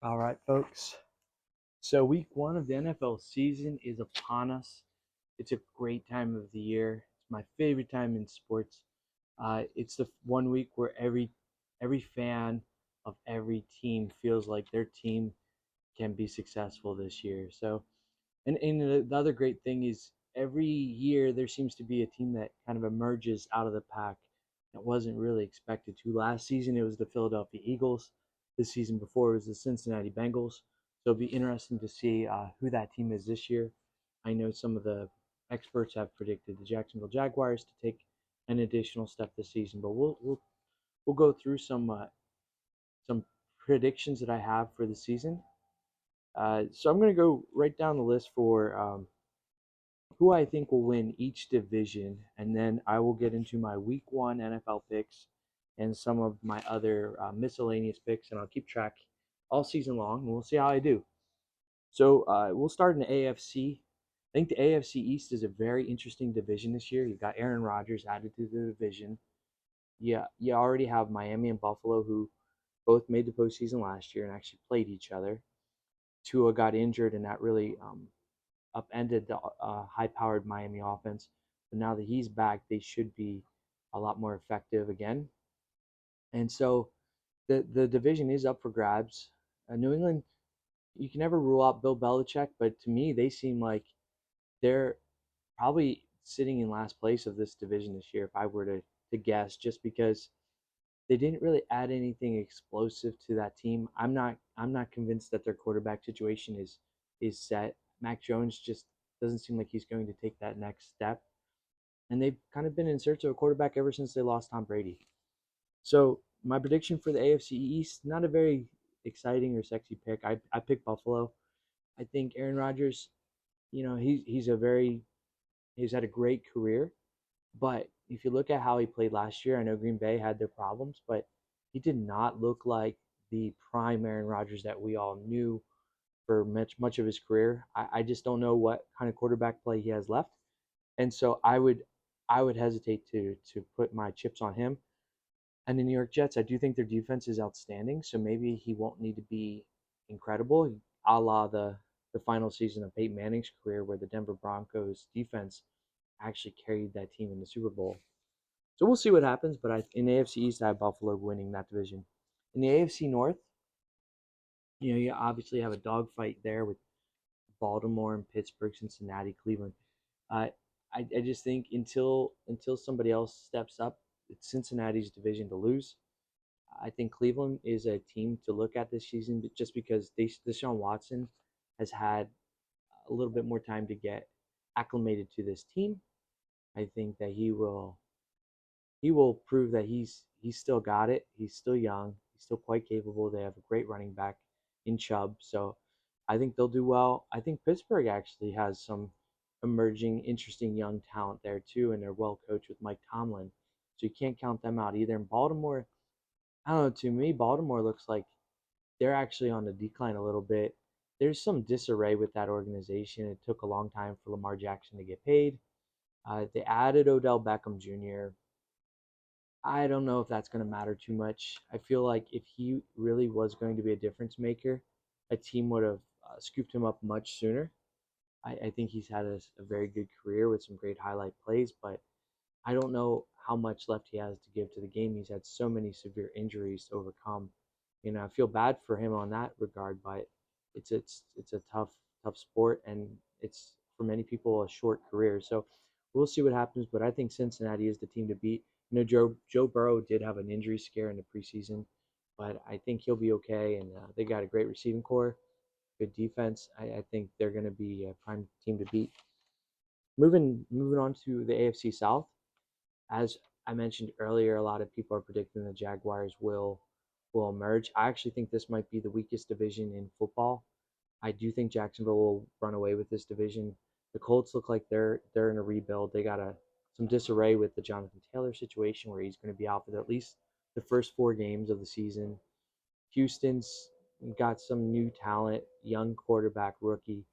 All right, folks. So week one of the NFL season is upon us. It's a great time of the year. It's my favorite time in sports. It's the one week where every fan of every team feels like their team can be successful this year. So, and the other great thing is every year there seems to be a team that kind of emerges out of the pack that wasn't really expected to. Last season it was the Philadelphia Eagles. This season before it was the Cincinnati Bengals. So it'll be interesting to see who that team is this year. I know some of the experts have predicted the Jacksonville Jaguars to take an additional step this season, but we'll go through some predictions that I have for the season. So I'm going to go right down the list for who I think will win each division, and then I will get into my week one NFL picks and some of my other miscellaneous picks, and I'll keep track all season long, and we'll see how I do. So we'll start in the AFC. I think the AFC East is a very interesting division this year. You've got Aaron Rodgers added to the division. Yeah, you already have Miami and Buffalo, who both made the postseason last year and actually played each other. Tua got injured, and that really upended the high-powered Miami offense. But now that he's back, they should be a lot more effective again. And so the division is up for grabs. New England, you can never rule out Bill Belichick, but to me, they seem like they're probably sitting in last place of this division this year, if I were to guess, just because they didn't really add anything explosive to that team. I'm not convinced that their quarterback situation is set. Mac Jones just doesn't seem like he's going to take that next step. And they've kind of been in search of a quarterback ever since they lost Tom Brady. So my prediction for the AFC East, not a very exciting or sexy pick. I picked Buffalo. I think Aaron Rodgers, he's had a great career, but if you look at how he played last year, I know Green Bay had their problems, but he did not look like the prime Aaron Rodgers that we all knew for much of his career. I just don't know what kind of quarterback play he has left, and so I would hesitate to put my chips on him. And the New York Jets, I do think their defense is outstanding, so maybe he won't need to be incredible, a la the final season of Peyton Manning's career, where the Denver Broncos defense actually carried that team in the Super Bowl. So we'll see what happens. But in the AFC East, I have Buffalo winning that division. In the AFC North, you obviously have a dogfight there with Baltimore and Pittsburgh, Cincinnati, Cleveland. Uh, I just think until somebody else steps up, it's Cincinnati's division to lose. I think Cleveland is a team to look at this season, just because Deshaun Watson has had a little bit more time to get acclimated to this team. I think that he will prove that he's still got it. He's still young. He's still quite capable. They have a great running back in Chubb, so I think they'll do well. I think Pittsburgh actually has some emerging, interesting young talent there too, and they're well coached with Mike Tomlin, so you can't count them out either. And Baltimore, I don't know. To me, Baltimore looks like they're actually on the decline a little bit. There's some disarray with that organization. It took a long time for Lamar Jackson to get paid. They added Odell Beckham Jr. I don't know if that's going to matter too much. I feel like if he really was going to be a difference maker, a team would have scooped him up much sooner. I think he's had a very good career with some great highlight plays, but I don't know how much left he has to give to the game. He's had so many severe injuries to overcome. I feel bad for him on that regard, but it's a tough sport, and it's for many people a short career. So we'll see what happens. But I think Cincinnati is the team to beat. Joe Burrow did have an injury scare in the preseason, but I think he'll be okay. And they got a great receiving core, good defense. I think they're going to be a prime team to beat. Moving on to the AFC South. As I mentioned earlier, a lot of people are predicting the Jaguars will emerge. I actually think this might be the weakest division in football. I do think Jacksonville will run away with this division. The Colts look like they're in a rebuild. They got some disarray with the Jonathan Taylor situation, where he's going to be out for at least the first 4 games of the season. Houston's got some new talent, young quarterback, rookie,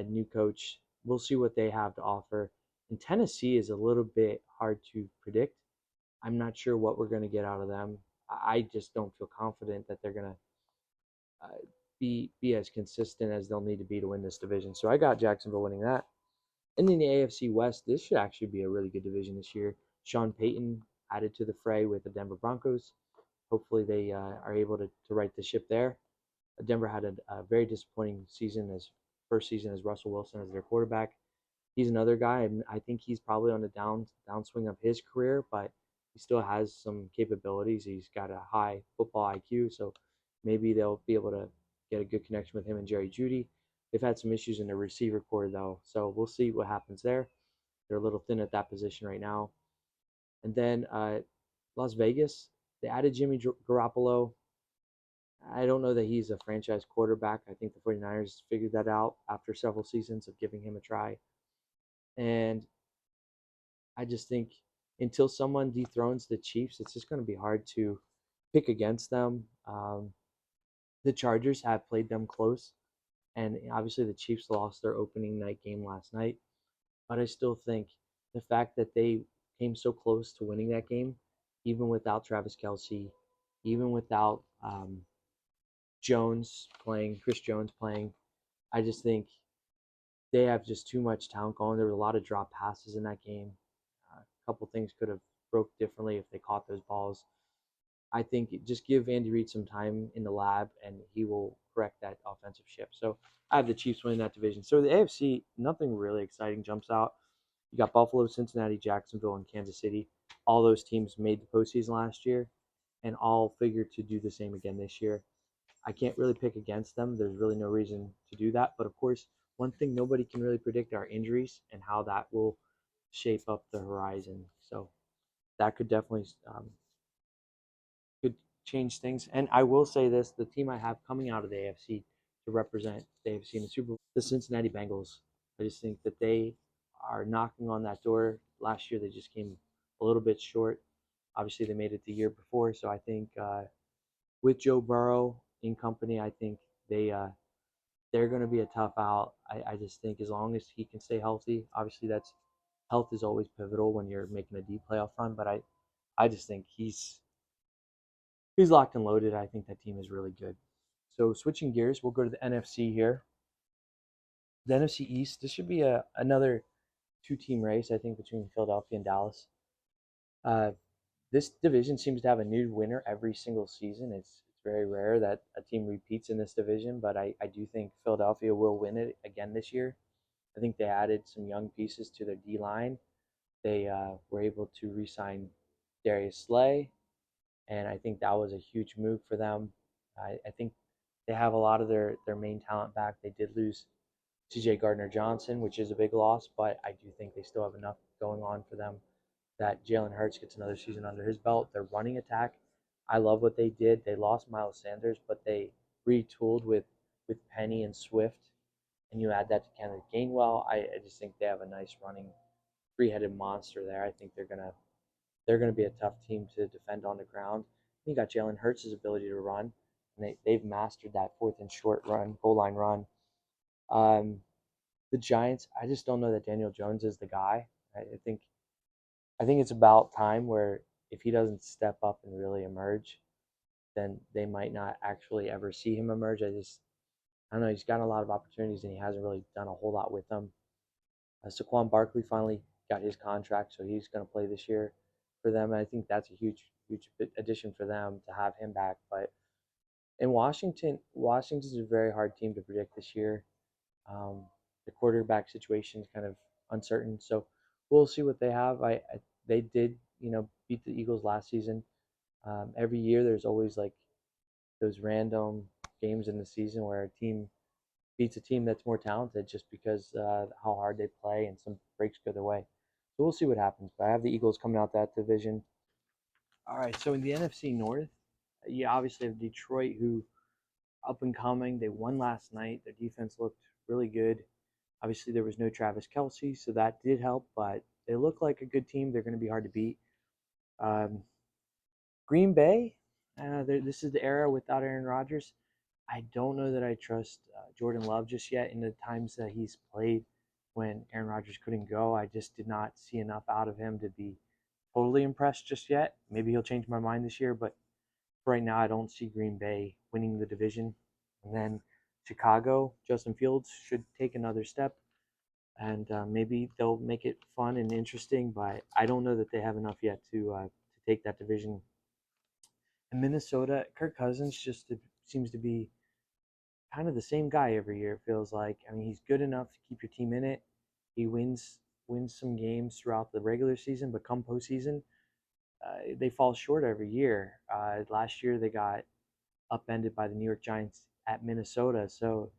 new coach. We'll see what they have to offer. And Tennessee is a little bit hard to predict. I'm not sure what we're going to get out of them. I just don't feel confident that they're going to be as consistent as they'll need to be to win this division. So I got Jacksonville winning that. And in the AFC West, this should actually be a really good division this year. Sean Payton added to the fray with the Denver Broncos. Hopefully, they are able to right the ship there. Denver had a very disappointing season as first season as Russell Wilson as their quarterback. He's another guy, and I think he's probably on the downswing of his career, but he still has some capabilities. He's got a high football IQ, so maybe they'll be able to get a good connection with him and Jerry Jeudy. They've had some issues in the receiver core though, so we'll see what happens there. They're a little thin at that position right now. And then Las Vegas, they added Jimmy Garoppolo. I don't know that he's a franchise quarterback. I think the 49ers figured that out after several seasons of giving him a try. And I just think until someone dethrones the Chiefs, it's just going to be hard to pick against them. The Chargers have played them close, and obviously the Chiefs lost their opening night game last night. But I still think the fact that they came so close to winning that game, even without Travis Kelce, even without Chris Jones playing, I just think they have just too much talent going. There was a lot of drop passes in that game. A couple things could have broke differently if they caught those balls. I think just give Andy Reid some time in the lab, and he will correct that offensive ship. So I have the Chiefs winning that division. So the AFC, nothing really exciting jumps out. You got Buffalo, Cincinnati, Jacksonville, and Kansas City. All those teams made the postseason last year, and all figure to do the same again this year. I can't really pick against them. There's really no reason to do that. But of course, one thing nobody can really predict are injuries and how that will shape up the horizon. So that could definitely could change things. And I will say this: the team I have coming out of the AFC to represent the AFC in the Super Bowl, the Cincinnati Bengals. I just think that they are knocking on that door. Last year they just came a little bit short. Obviously they made it the year before, so I think with Joe Burrow in company, I think they're going to be a tough out. I just think as long as he can stay healthy, obviously that's health is always pivotal when you're making a deep playoff run. But I just think he's locked and loaded. I think that team is really good. So switching gears, we'll go to the NFC here. The NFC East. This should be another two-team race, I think, between Philadelphia and Dallas. Uh, this division seems to have a new winner every single season. It's very rare that a team repeats in this division, but I do think Philadelphia will win it again this year. I think they added some young pieces to their D line. They were able to re-sign Darius Slay, and I think that was a huge move for them. I think they have a lot of their main talent back. They did lose CJ Gardner Johnson, which is a big loss, but I do think they still have enough going on for them that Jalen Hurts gets another season under his belt. Their running attack, I love what they did. They lost Miles Sanders, but they retooled with Penny and Swift, and you add that to Kenneth Gainwell. I just think they have a nice running three-headed monster there. I think they're gonna be a tough team to defend on the ground. You got Jalen Hurts' ability to run, and they've mastered that fourth and short run, goal line run. Um, the Giants, I just don't know that Daniel Jones is the guy. I think it's about time where if he doesn't step up and really emerge, then they might not actually ever see him emerge. I don't know. He's gotten a lot of opportunities and he hasn't really done a whole lot with them. Saquon Barkley finally got his contract, so he's going to play this year for them. And I think that's a huge addition for them to have him back. But in Washington's a very hard team to predict this year. Um, the quarterback situation is kind of uncertain, so we'll see what they have. They did beat the Eagles last season. Every year there's always like those random games in the season where a team beats a team that's more talented just because how hard they play and some breaks go their way. So we'll see what happens. But I have the Eagles coming out that division. All right, so in the NFC North, you obviously have Detroit, who up and coming. They won last night. Their defense looked really good. Obviously, there was no Travis Kelce, so that did help, but they look like a good team. They're going to be hard to beat. Um, Green Bay, this is the era without Aaron Rodgers. I don't know that I trust Jordan Love just yet in the times that he's played when Aaron Rodgers couldn't go. I just did not see enough out of him to be totally impressed just yet. Maybe he'll change my mind this year, but right now I don't see Green Bay winning the division. And then Chicago, Justin Fields should take another step, and maybe they'll make it fun and interesting. But I don't know that they have enough yet to take that division. In Minnesota, Kirk Cousins just seems to be kind of the same guy every year. It feels like. I mean, he's good enough to keep your team in it. He wins some games throughout the regular season, but come postseason, they fall short every year. Last year they got upended by the New York Giants at Minnesota, so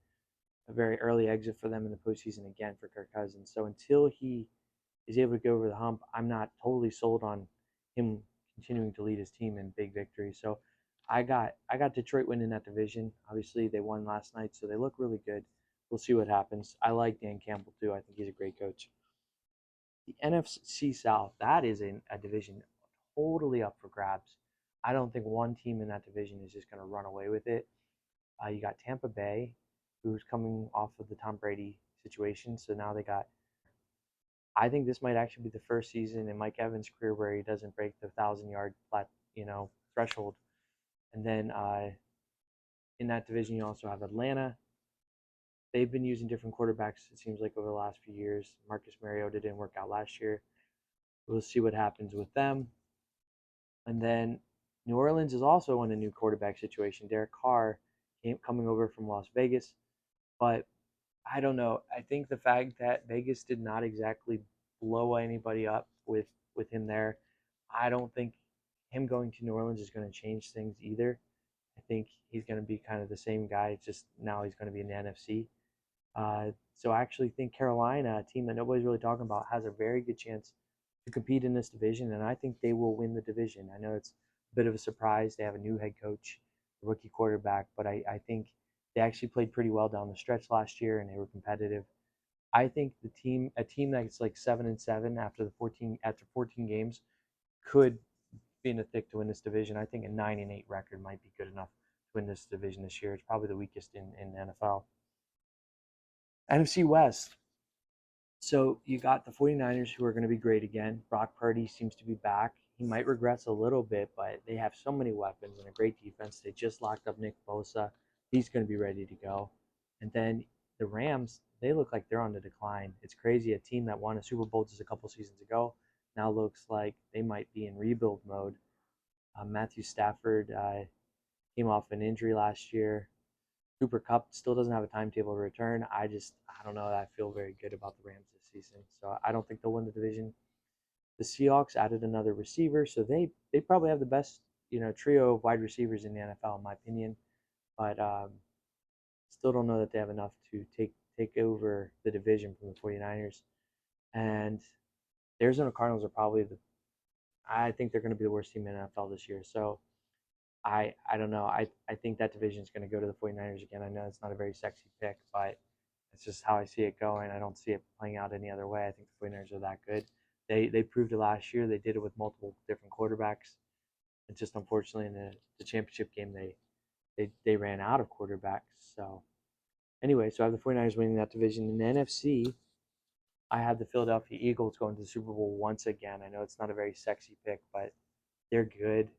a very early exit for them in the postseason again for Kirk Cousins. So until he is able to go over the hump, I'm not totally sold on him continuing to lead his team in big victories. So I got Detroit winning that division. Obviously they won last night, so they look really good. We'll see what happens. I like Dan Campbell too. I think he's a great coach. The NFC South, that is a division totally up for grabs. I don't think one team in that division is just going to run away with it. You got Tampa Bay, who's coming off of the Tom Brady situation, so now they got. I think this might actually be the first season in Mike Evans' career where he doesn't break the 1,000 yard threshold. And then in that division, you also have Atlanta. They've been using different quarterbacks. It seems like over the last few years. Marcus Mariota didn't work out last year. We'll see what happens with them. And then New Orleans is also in a new quarterback situation. Derek Carr coming over from Las Vegas, but I don't know. I think the fact that Vegas did not exactly blow anybody up with him there, I don't think him going to New Orleans is going to change things either. I think he's going to be kind of the same guy. It's just now he's going to be in the NFC. So I actually think Carolina, a team that nobody's really talking about, has a very good chance to compete in this division, and I think they will win the division. I know it's a bit of a surprise. They have a new head coach, a rookie quarterback, but I think they actually played pretty well down the stretch last year, and they were competitive. I think a team that's like 7-7 after 14 games, could be in the thick to win this division. I think a 9-8 record might be good enough to win this division this year. It's probably the weakest in the NFL. NFC West. So you got the 49ers, who are going to be great again. Brock Purdy seems to be back. He might regress a little bit, but they have so many weapons and a great defense. They just locked up Nick Bosa. He's going to be ready to go. And then the Rams, they look like they're on the decline. It's crazy. A team that won a Super Bowl just a couple seasons ago now looks like they might be in rebuild mode. Matthew Stafford came off an injury last year. Cooper Kupp still doesn't have a timetable to return. I don't know. I feel very good about the Rams this season, so I don't think they'll win the division. The Seahawks added another receiver, so they probably have the best trio of wide receivers in the NFL, in my opinion. But still don't know that they have enough to take over the division from the 49ers. And the Arizona Cardinals are probably I think they're going to be the worst team in the NFL this year. So I don't know. I think that division is going to go to the 49ers again. I know it's not a very sexy pick, but it's just how I see it going. I don't see it playing out any other way. I think the 49ers are that good. They proved it last year. They did it with multiple different quarterbacks. It's just unfortunately in the championship game they ran out of quarterbacks. So anyway, so I have the 49ers winning that division. In the NFC, I have the Philadelphia Eagles going to the Super Bowl once again. I know it's not a very sexy pick, but they're good.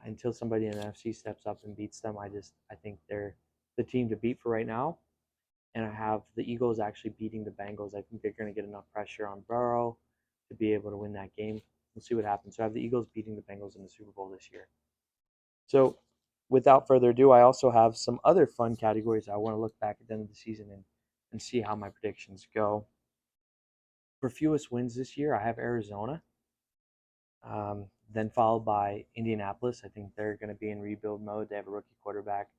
Until somebody in the NFC steps up and beats them, I think they're the team to beat for right now. And I have the Eagles actually beating the Bengals. I think they're going to get enough pressure on Burrow to be able to win that game. We'll see what happens. So I have the Eagles beating the Bengals in the Super Bowl this year. So without further ado, I also have some other fun categories. I want to look back at the end of the season and see how my predictions go. For fewest wins this year, I have Arizona. Then followed by Indianapolis. I think they're going to be in rebuild mode. They have a rookie quarterback,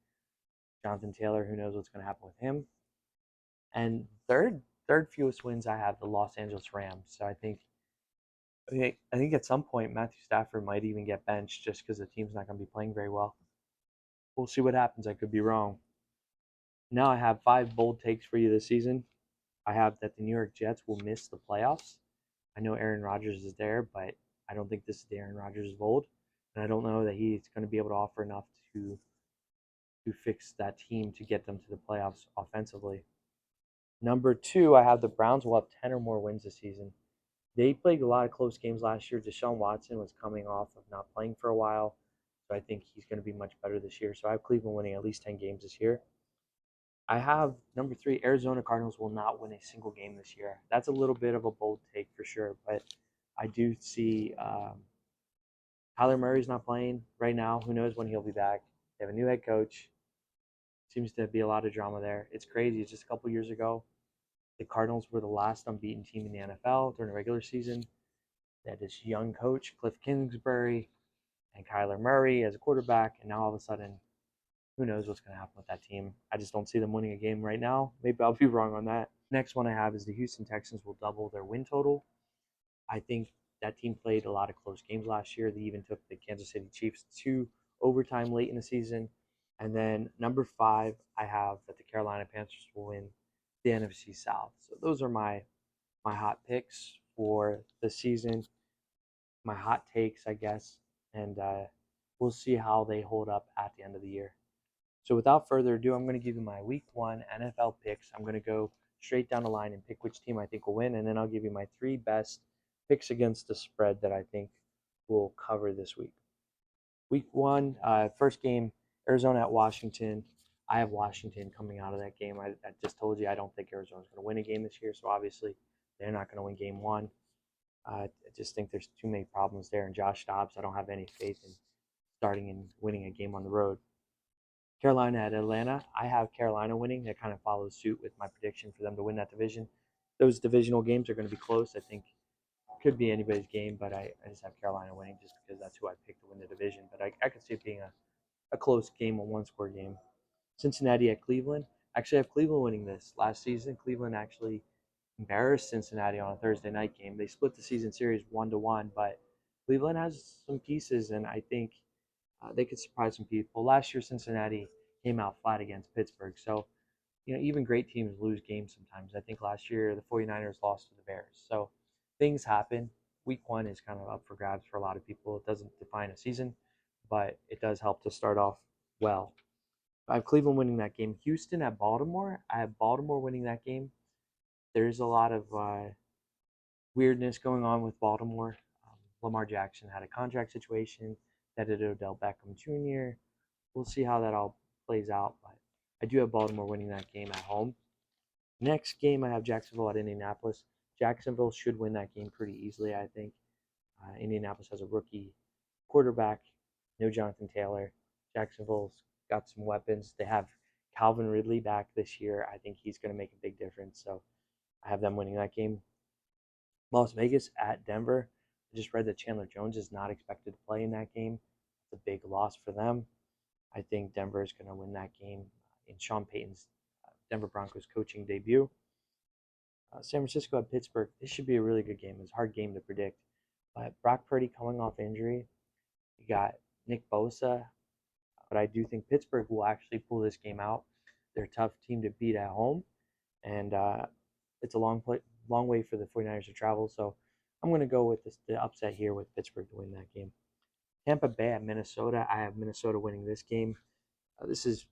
Jonathan Taylor. Who knows what's going to happen with him? And third fewest wins, I have the Los Angeles Rams. So I think at some point Matthew Stafford might even get benched just because the team's not going to be playing very well. We'll see what happens. I could be wrong. Now I have 5 bold takes for you this season. I have that the New York Jets will miss the playoffs. I know Aaron Rodgers is there, but I don't think this is the Aaron Rodgers of old, and I don't know that he's going to be able to offer enough to fix that team to get them to the playoffs offensively. Number 2, I have the Browns will have 10 or more wins this season. They played a lot of close games last year. Deshaun Watson was coming off of not playing for a while, so I think he's going to be much better this year. So I have Cleveland winning at least 10 games this year. I have number three, Arizona Cardinals will not win a single game this year. That's a little bit of a bold take for sure, but I do see Kyler Murray's not playing right now. Who knows when he'll be back? They have a new head coach. Seems to be a lot of drama there. It's crazy. It's just a couple years ago, the Cardinals were the last unbeaten team in the NFL during the regular season. They had this young coach, Cliff Kingsbury, and Kyler Murray as a quarterback, and now all of a sudden, who knows what's going to happen with that team? I just don't see them winning a game right now. Maybe I'll be wrong on that. Next one I have is the Houston Texans will double their win total. I think that team played a lot of close games last year. They even took the Kansas City Chiefs to overtime late in the season. And then number five, I have that the Carolina Panthers will win the NFC South. So those are my hot picks for the season, my hot takes, I guess, and we'll see how they hold up at the end of the year. So without further ado, I'm going to give you my Week 1 NFL picks. I'm going to go straight down the line and pick which team I think will win, and then I'll give you my three best picks against the spread that I think will cover this week. Week 1, first game, Arizona at Washington. I have Washington coming out of that game. I just told you I don't think Arizona's going to win a game this year, so obviously they're not going to win game 1. I just think there's too many problems there. And Josh Dobbs, I don't have any faith in starting and winning a game on the road. Carolina at Atlanta. I have Carolina winning. That kind of follows suit with my prediction for them to win that division. Those divisional games are going to be close. I think it could be anybody's game, but I just have Carolina winning just because that's who I picked to win the division. But I could see it being a close game, a one-score game. Cincinnati at Cleveland. Actually, I have Cleveland winning this. Last season, Cleveland actually embarrassed Cincinnati on a Thursday night game. They split the season series 1-1, but Cleveland has some pieces, and I think they could surprise some people. Last year, Cincinnati came out flat against Pittsburgh. So, even great teams lose games sometimes. I think last year the 49ers lost to the Bears. So things happen. Week 1 is kind of up for grabs for a lot of people. It doesn't define a season, but it does help to start off well. I have Cleveland winning that game. Houston at Baltimore. I have Baltimore winning that game. There's a lot of weirdness going on with Baltimore. Lamar Jackson had a contract situation. That did Odell Beckham Jr. We'll see how that all plays out, but I do have Baltimore winning that game at home. Next game, I have Jacksonville at Indianapolis. Jacksonville should win that game pretty easily, I think. Indianapolis has a rookie quarterback, no Jonathan Taylor. Jacksonville's got some weapons. They have Calvin Ridley back this year. I think he's going to make a big difference. So I have them winning that game. Las Vegas at Denver. I just read that Chandler Jones is not expected to play in that game. It's a big loss for them. I think Denver is going to win that game in Sean Payton's Denver Broncos coaching debut. San Francisco at Pittsburgh. This should be a really good game. It's a hard game to predict. But Brock Purdy coming off injury. You got Nick Bosa. But I do think Pittsburgh will actually pull this game out. They're a tough team to beat at home. And it's a long way for the 49ers to travel. So I'm going to go with the upset here with Pittsburgh to win that game. Tampa Bay at Minnesota. I have Minnesota winning this game. This is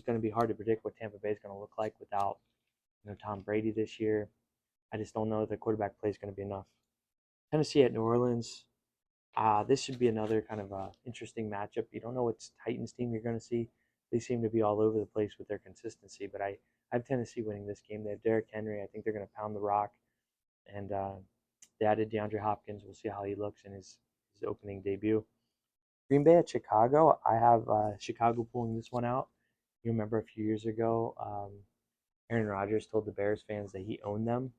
going to be hard to predict what Tampa Bay is going to look like without Tom Brady this year. I just don't know if the quarterback play is going to be enough. Tennessee at New Orleans. This should be another kind of interesting matchup. You don't know what Titans team you're going to see. They seem to be all over the place with their consistency, but I have Tennessee winning this game. They have Derrick Henry. I think they're going to pound the rock, and they added DeAndre Hopkins. We'll see how he looks in his opening debut. Green Bay at Chicago. I have Chicago pulling this one out. You remember a few years ago, Aaron Rodgers told the Bears fans that he owned them.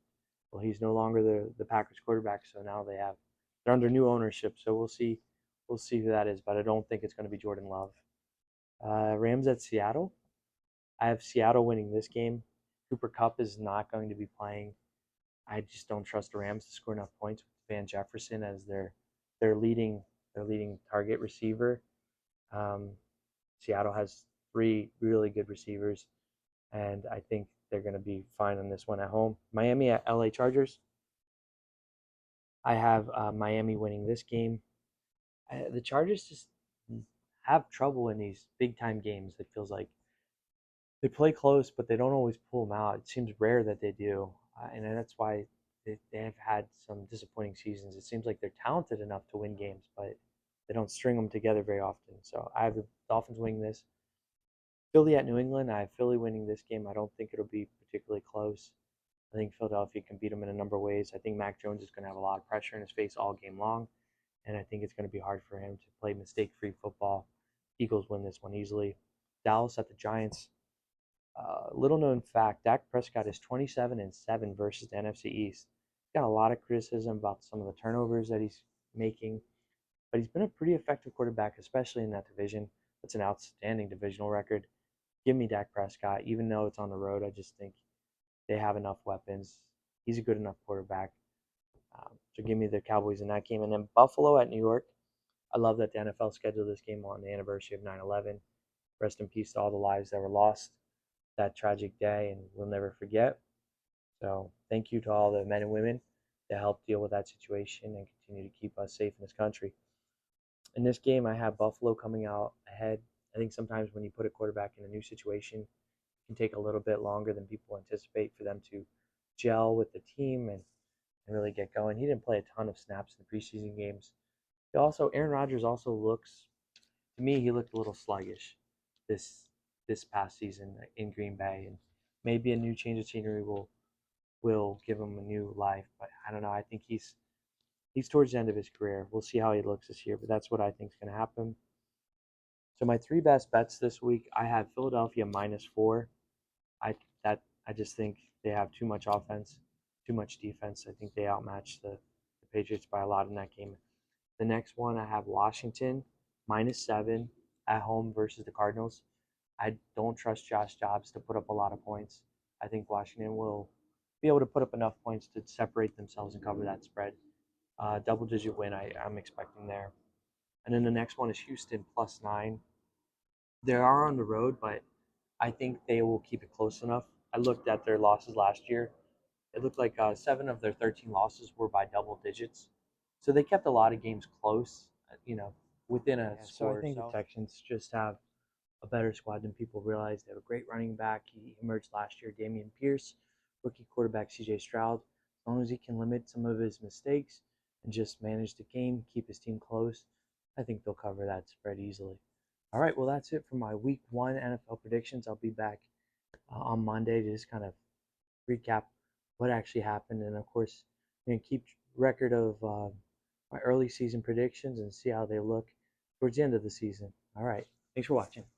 Well, he's no longer the Packers quarterback, so now they're under new ownership. So we'll see who that is, but I don't think it's going to be Jordan Love. Rams at Seattle. I have Seattle winning this game. Cooper Kupp is not going to be playing. I just don't trust the Rams to score enough points with Van Jefferson as their leading target receiver. Um, Seattle has three really good receivers, and I think they're going to be fine on this one at home. Miami at LA Chargers. I have Miami winning this game. The Chargers just have trouble in these big time games. It feels like they play close, but they don't always pull them out. It seems rare that they do, and that's why they have had some disappointing seasons. It seems like they're talented enough to win games, but they don't string them together very often. So I have the Dolphins winning this. Philly at New England. I have Philly winning this game. I don't think it'll be particularly close. I think Philadelphia can beat them in a number of ways. I think Mac Jones is going to have a lot of pressure in his face all game long, and I think it's going to be hard for him to play mistake-free football. Eagles win this one easily. Dallas at the Giants. Little known fact: Dak Prescott is 27-7 versus the NFC East. He's got a lot of criticism about some of the turnovers that he's making, but he's been a pretty effective quarterback, especially in that division. That's an outstanding divisional record. Give me Dak Prescott, even though it's on the road. I just think they have enough weapons. He's a good enough quarterback. So give me the Cowboys in that game. And then Buffalo at New York. I love that the NFL scheduled this game on the anniversary of 9/11. Rest in peace to all the lives that were lost that tragic day, and we'll never forget. So thank you to all the men and women that helped deal with that situation and continue to keep us safe in this country. In this game, I have Buffalo coming out ahead. I think sometimes when you put a quarterback in a new situation, it can take a little bit longer than people anticipate for them to gel with the team and really get going. He didn't play a ton of snaps in the preseason games. Aaron Rodgers also looks, to me, he looked a little sluggish this this past season in Green Bay, and maybe a new change of scenery will give him a new life. But I don't know. I think he's towards the end of his career. We'll see how he looks this year, but that's what I think is going to happen. So my three best bets this week, I have Philadelphia -4. I just think they have too much offense, too much defense. I think they outmatch the Patriots by a lot in that game. The next one I have Washington -7 at home versus the Cardinals. I don't trust Josh Jobs to put up a lot of points. I think Washington will be able to put up enough points to separate themselves and cover that spread. Double-digit win I'm expecting there. And then the next one is Houston +9. They are on the road, but I think they will keep it close enough. I looked at their losses last year. It looked like 7 of their 13 losses were by double digits. So they kept a lot of games close, within a score. So I think the Texans just have a better squad than people realize. They have a great running back. He emerged last year, Dameon Pierce, rookie quarterback CJ Stroud. As long as he can limit some of his mistakes and just manage the game, keep his team close, I think they'll cover that spread easily. All right, well, that's it for my week one NFL predictions. I'll be back on Monday to just kind of recap what actually happened. And of course, keep record of my early season predictions and see how they look towards the end of the season. All right, thanks for watching.